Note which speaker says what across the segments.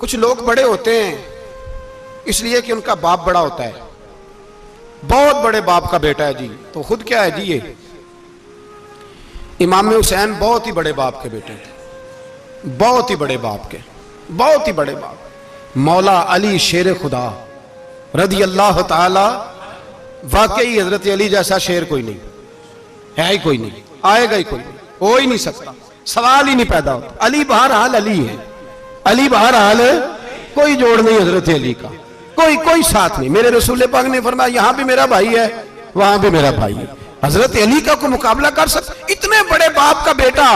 Speaker 1: कुछ लोग बड़े होते हैं इसलिए कि उनका बाप बड़ा होता है, बहुत बड़े बाप का बेटा है जी, तो खुद क्या है जी, ये इमाम हुसैन बहुत ही बड़े बाप के बेटे थे, बहुत ही बड़े बाप के, बहुत ही बड़े बाप। मौला अली शेर खुदा रदी अल्लाह ताला, वाकई हजरत अली जैसा शेर कोई नहीं है, ही कोई नहीं, आएगा ही कोई नहीं, हो ही नहीं सकता, सवाल ही नहीं पैदा होता। अली बहरहाल अली है, अली बहरहाल कोई जोड़ नहीं हजरत अली का, कोई साथ नहीं। मेरे रसूल पाक ने फरमाया यहां भी मेरा भाई है, वहां भी मेरा भाई है। हजरत अली का कोई मुकाबला कर सकता, इतने बड़े बाप का बेटा।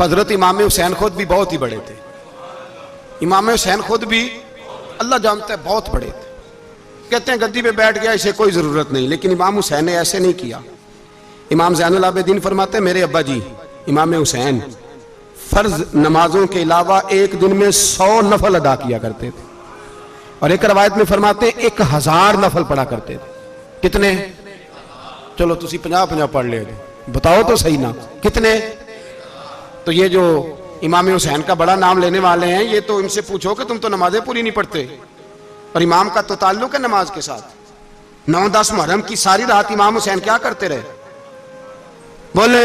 Speaker 1: हजरत इमाम हुसैन खुद भी बहुत ही बड़े थे, इमाम हुसैन खुद भी अल्लाह जानता है बहुत बड़े थे। कहते हैं गद्दी पे बैठ गया, इसे कोई जरूरत नहीं, लेकिन इमाम हुसैन ने ऐसे नहीं किया। इमाम ज़ैनुल आबिदीन फरमाते हैं मेरे अब्बा जी इमाम हुसैन फर्ज नमाजों के अलावा एक दिन में 100 नफल अदा किया करते थे, और एक रवायत में फरमाते हैं 1000 नफल पढ़ा करते थे। कितने? चलो तुसी 50-50 पढ़ ले, बताओ तो सही ना कितने। तो ये जो इमाम हुसैन का बड़ा नाम लेने वाले हैं, ये तो इनसे पूछो कि तुम तो नमाजें पूरी नहीं पढ़ते, और इमाम का तो ताल्लुक है नमाज के साथ। 9-10 मुहर्रम की सारी रात इमाम हुसैन क्या करते रहे? बोले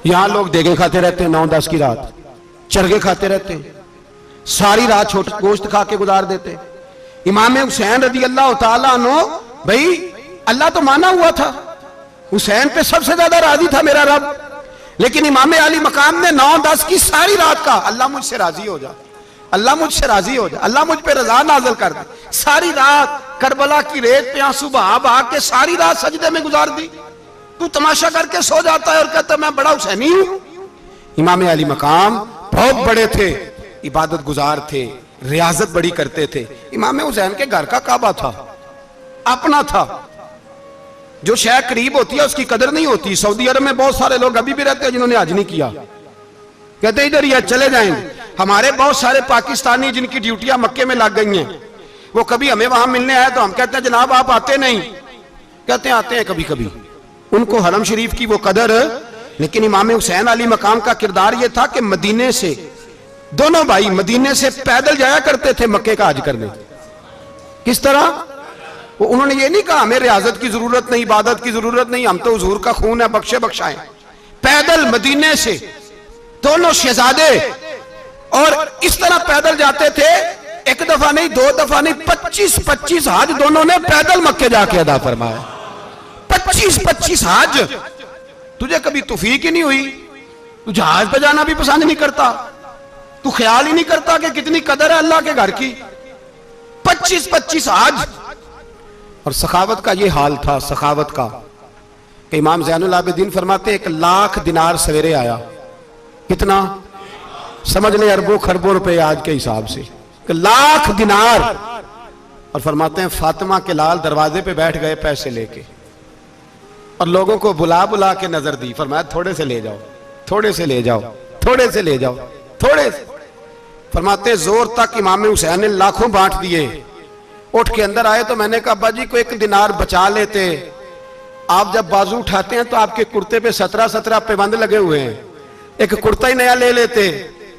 Speaker 1: यहां लोग देगे खाते रहते हैं, 9-10 की रात चरगे खाते रहते हैं, सारी रात छोटा गोश्त खा के गुजार देते। इमाम हुसैन रदी अल्लाह ताला अन्हु, भाई अल्लाह तो माना हुआ था, हुसैन पे सबसे ज्यादा राजी था मेरा रब, लेकिन इमाम अली मकाम ने 9-10 की सारी रात का अल्लाह मुझसे राजी हो जा, अल्लाह मुझसे राजी हो जा, अल्लाह मुझ पे रजा नाज़िल कर दे। सारी रात करबला की रेत पे आंसू बहा बहा के सारी रात सजदे में गुजार दी। तू तमाशा करके सो जाता है और कहता मैं बड़ा हुसैनी हूं। इमाम अली मकाम बहुत बड़े थे, इबादत गुजार थे, रियाजत बड़ी करते थे। इमाम हुसैन के घर का काबा था, अपना था। जो शय करीब होती है उसकी कदर नहीं होती। सऊदी अरब में बहुत सारे लोग अभी भी रहते हैं जिन्होंने हज नहीं किया, कहते इधर ही चले जाएंगे। हमारे बहुत सारे पाकिस्तानी जिनकी ड्यूटियां मक्के में लग गई हैं, वो कभी हमें वहां मिलने आए तो हम कहते हैं जनाब आप आते नहीं, कहते हैं आते हैं कभी कभी। उनको हरम शरीफ की वो कदर। लेकिन इमाम हुसैन अली मकाम का किरदार ये था कि मदीने से दोनों भाई मदीने से पैदल जाया करते थे मक्के का हज करने। किस तरह? वो उन्होंने ये नहीं कहा हमें रियाजत की जरूरत नहीं, इबादत की जरूरत नहीं, हम तो हुजूर का खून है, बख्शे बख्शाएं। पैदल मदीने से दोनों शहजादे और इस तरह पैदल जाते थे, एक दफा नहीं, 2 दफा नहीं, 25-25 हज दोनों ने पैदल मक्के जाके अदा फरमाया। 25-25 हज। तुझे कभी तौफीक ही नहीं हुई, तू जहाज पे जाना भी पसंद नहीं करता, तू ख्याल ही नहीं करता कि कितनी कदर है अल्लाह के घर की। 25-25 हज। और सखावत का ये हाल था, सखावत का, कि इमाम ज़ैनुल आबिदीन फरमाते 1 लाख दिनार सवेरे आया। कितना? समझ ले अरबों खरबों रुपए आज के हिसाब से, 1 लाख दिनार। और फरमाते हैं फातिमा के लाल दरवाजे पे बैठ गए पैसे लेके, और लोगों को बुला बुला के नजर दी, फरमाया थोड़े से ले जाओ, थोड़े से ले जाओ, थोड़े से ले जाओ, थोड़े से। फरमाते जोर तक इमाम हुसैन ने लाखों बांट दिए। उठ के अंदर आए तो मैंने कहा अब्बा जी को 1 दिनार बचा लेते। आप जब बाजू उठाते हैं तो आपके कुर्ते पे 17 पैबंद लगे हुए हैं, एक कुर्ता ही नया ले लेते।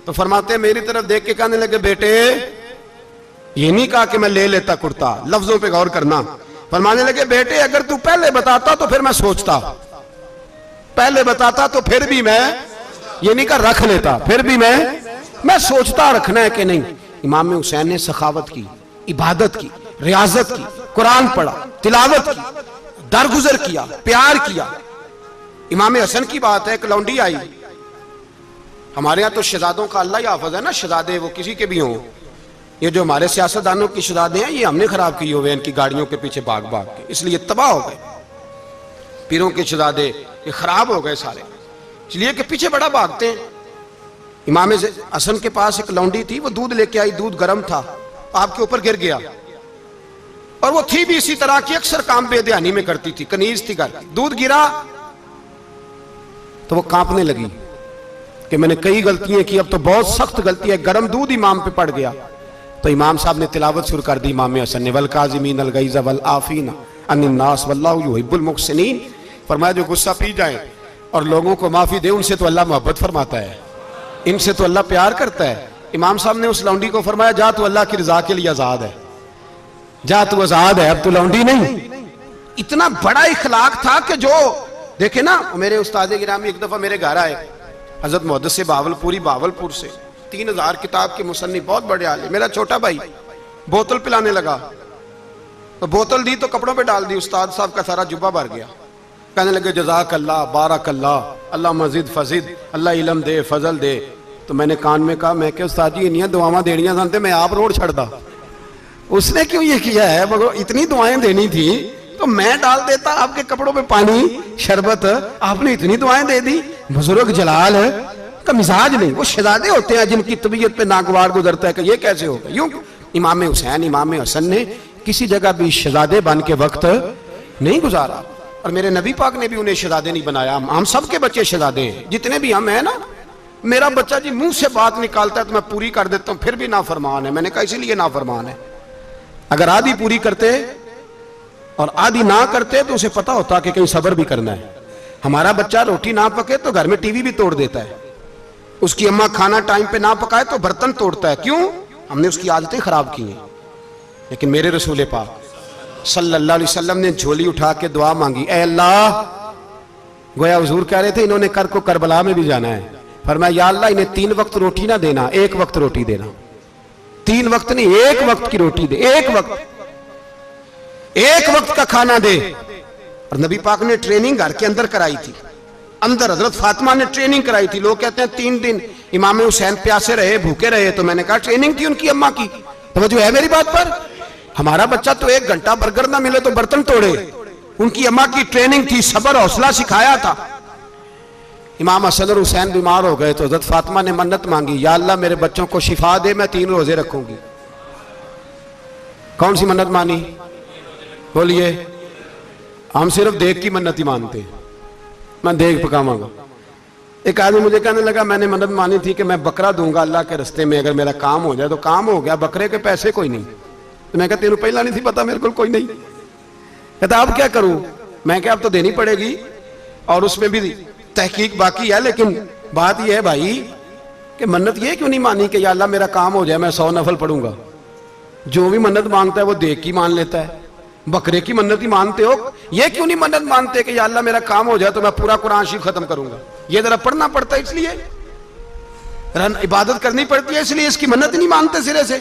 Speaker 1: तो फरमाते मेरी तरफ देख के कहने लगे बेटे, ये नहीं कहा कि मैं ले लेता कुर्ता, लफ्जों पे गौर करना। फरमाने लगे बेटे अगर तू पहले बताता तो फिर मैं सोचता, पहले बताता तो फिर भी मैं, ये नहीं कहा रख लेता, फिर भी मैं सोचता रखना है कि नहीं। इमाम हुसैन ने सखावत की, इबादत की, रियाजत की, कुरान पढ़ा, तिलावत की, दरगुजर किया, प्यार किया। इमाम हसन की बात है, एक लौंडी आई, हमारे यहाँ तो शहजादों का अल्लाह ही हाफिज है ना, शहजादे वो किसी के भी हों। ये जो हमारे सियासतदानों की शहजादे हैं ये हमने खराब किए हुए, इनकी गाड़ियों के पीछे भाग भाग के, इसलिए तबाह हो गए। पीरों के शहजादे ये खराब हो गए सारे, इसलिए कि पीछे बड़ा भागते हैं। इमाम हसन के पास एक लौंडी थी, वो दूध लेके आई, दूध गर्म था, आपके ऊपर गिर गया। और वो थी भी इसी तरह की, अक्सर काम बेध्यानी में करती थी, कनीज थी घर की। दूध गिरा तो वो कांपने लगी कि मैंने कई गलतियां की, अब तो बहुत सख्त गलती है, गर्म दूध इमाम पे पड़ गया। तो इमाम साहब ने तिलावत शुरू कर दी इमाम हसन ने, वल काज़िमीन अल गैज़ वल आफ़ीना अनिन नास वल्लाहु युहिब्बुल मुहसिनीन। फरमाया जो गुस्सा पी जाए और लोगों को माफी दे, उनसे तो अल्लाह मोहब्बत फरमाता है, इनसे तो अल्लाह प्यार करता है, इमाम साहब ने उस लौंडी को फरमाया, जा तू अल्लाह की रजा के लिए आजाद है, जा तू आजाद है, अब तू लौंडी नहीं। इतना बड़ा इखलाक था कि जो देखे ना, मेरे उस्ताद गिरामी एक दफा मेरे घर आए, हजरत मुहद्दिस बावलपुरी, बावलपुर से 3000 किताब के मुसन्निफ, बहुत बड़े आले। मेरा छोटा भाई बोतल पिलाने लगा, तो बोतल दी तो कपड़ों पे डाल दी, उस्ताद साहब का सारा जुब्बा भर गया। कहने लगे जज़ाक अल्लाह, बारक अल्लाह, अल्लाह मजीद फजीद, अल्लाह इलम दे, फजल दे। तो मैंने कान में कहा, मैं क्या उस्ताद जी इन्नियां दुआवां देनियां जानते, मैं आप रोड छड़दा। उसने क्यों ये किया है, मगर इतनी दुआएं देनी थी तो मैं डाल देता आपके कपड़ों पे पानी शरबत, आपने इतनी दुआएं दे दी। बुजुर्ग जलाल का मिजाज नहीं, वो शहजादे होते हैं जिनकी तबीयत पे नागवार गुजरता है कि ये कैसे होगा। यूं इमाम हुसैन, इमाम हसन ने किसी जगह भी शहजादे बन के वक्त नहीं गुजारा, और मेरे नबी पाक ने भी उन्हें शहजादे नहीं बनाया। हम सब के बच्चे शहजादे हैं, जितने भी हम हैं ना। मेरा बच्चा जी मुंह से बात निकालता है तो मैं पूरी कर देता हूं, फिर भी नाफरमान है। मैंने कहा इसीलिए नाफरमान है। अगर आधी पूरी करते और आधी ना करते तो उसे पता होता कि कहीं सब्र भी करना है। हमारा बच्चा रोटी ना पके तो घर में टीवी भी तोड़ देता है, उसकी अम्मा खाना टाइम पे ना पकाए तो बर्तन तोड़ता है। क्यों? हमने उसकी आदतें खराब की हैं। लेकिन मेरे रसूल पाक सल्लल्लाहु अलैहि वसल्लम ने झोली उठा के दुआ मांगी, ऐ अल्लाह, गोया हुजूर कह रहे थे इन्होंने कर को करबला में भी जाना है। फरमाया या अल्लाह इन्हें 3 वक्त रोटी ना देना, 1 वक्त रोटी देना। 3 वक्त नहीं, 1 वक्त की रोटी दे, 1 वक्त का खाना दे। और नबी पाक ने ट्रेनिंग घर के अंदर कराई थी, अंदर हजरत फातिमा ने ट्रेनिंग कराई थी। लोग कहते हैं 3 दिन इमाम हुसैन प्यासे रहे, भूखे रहे, तो मैंने कहा ट्रेनिंग थी उनकी अम्मा की। तो जो है मेरी बात पर, हमारा बच्चा तो 1 घंटा बर्गर ना मिले तो बर्तन तोड़े, उनकी अम्मा की ट्रेनिंग थी, सब्र हौसला सिखाया था। इमाम हसन और हुसैन बीमार हो गए तो हजरत फातिमा ने मन्नत मांगी, या अल्लाह मेरे बच्चों को शिफा दे, मैं 3 रोजे रखूंगी। कौन सी मन्नत मानी? बोलिए। हम सिर्फ देख की मन्नत ही मानते हैं, मैं देख पकाऊंगा। एक आदमी मुझे कहने लगा, मैंने मन्नत मानी थी कि मैं बकरा दूंगा अल्लाह के रस्ते में, अगर मेरा काम हो जाए। तो काम हो गया, बकरे के पैसे कोई नहीं। तो मैं कहता तेरे पहला नहीं थी पता, मेरे को कोई नहीं। कहता अब क्या करूं? मैं क्या अब तो देनी पड़ेगी, और उसमें भी तहकीक बाकी है। लेकिन बात यह है भाई कि मन्नत ये क्यों नहीं मानी कि या अल्लाह मेरा काम हो जाए, मैं 100 नफल पढ़ूंगा। जो भी मन्नत मांगता है वो देख की मान लेता है। बकरे की मन्नत ही मानते हो, ये क्यों नहीं मन्नत मानते कि या अल्लाह मेरा काम हो जाए तो मैं पूरा कुरान शरीफ खत्म करूंगा। ये जरा पढ़ना पड़ता है, इसलिए इबादत करनी पड़ती है, इसलिए इसकी मन्नत ही नहीं मानते सिरे से।